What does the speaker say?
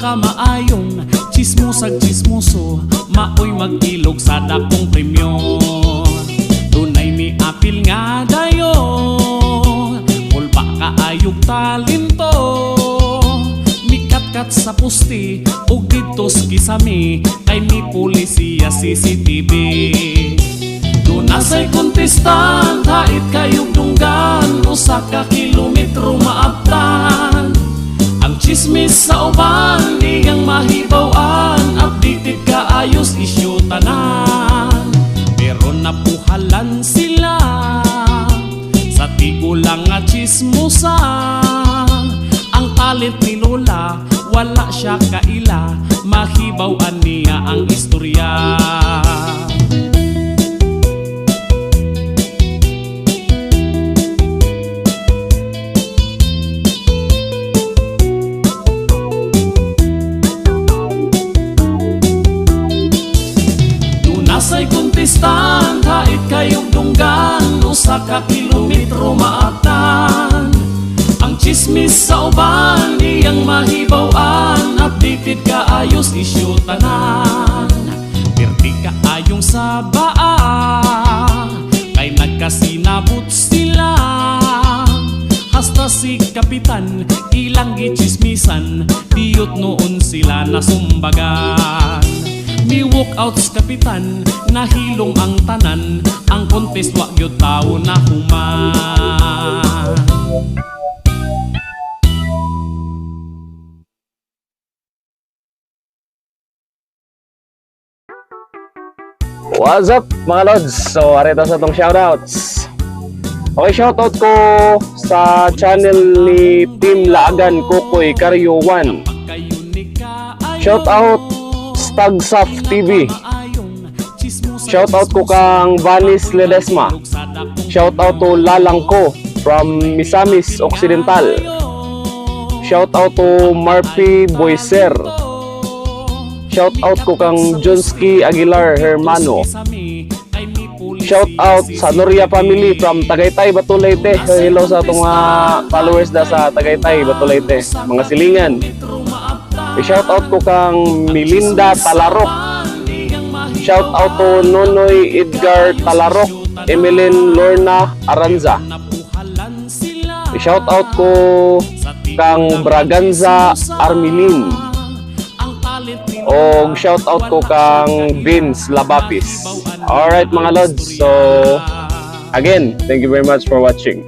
ka maayong chismusag chismuso, maoy mag-ilog sa dakong premyo. Tunay ni apil nga dayo, kulba kaayog talento. Mikat-kat sa pusti, ug didtos kisami, kay ni pulisiya CCTV. Dunasay kontestan, hait kayog dunggan, usa ka kilometro maabtan. Ang chismis sa uban, diyang mahibawan, updated ka ayos isyu tanan. Pero napuhalan sila sa tigulang nga chismosa. Ang talent ni Lola, wala siya kaila, mahibawan niya ang istorya. Dunasay kontestan, hait kayong dunggan, usa ka kilometro maabtan. Ang chismis sa uban, diyang mahibawan, updated ka ayos isyu tanan. Pirti ka ayong sa baa, kay nagkasinabot sila. Hasta si kapitan, ilang gichismisan, diyot noon sila nasumbagan. Mi walkouts kapitan, nahilong ang tanan, ang contest wa gyud tawo na human. What's up mga lods? So arito sa tong shoutouts. Okay, shoutout ko sa channel ni Team Laagan Kukoy Karyo 1. Shoutout Stagsaf TV. Shoutout ko kang Vanis Ledesma. Shoutout to Lalangko from Misamis Occidental. Shoutout to Marpy Boyser. Shoutout ko kang Jonsky Aguilar Hermano. Shoutout sa Noria family from Tagaytay, Batulete. Hello sa itong mga followers da sa Tagaytay, Batulete, mga silingan. Shoutout ko kang Melinda Talarok. Shoutout to Nonoy Edgar Talarok, Emeline Lorna Aranza. Shoutout ko kang Braganza Armilin. O shoutout ko kang Vince Labapis. Alright mga lods, so again, thank you very much for watching.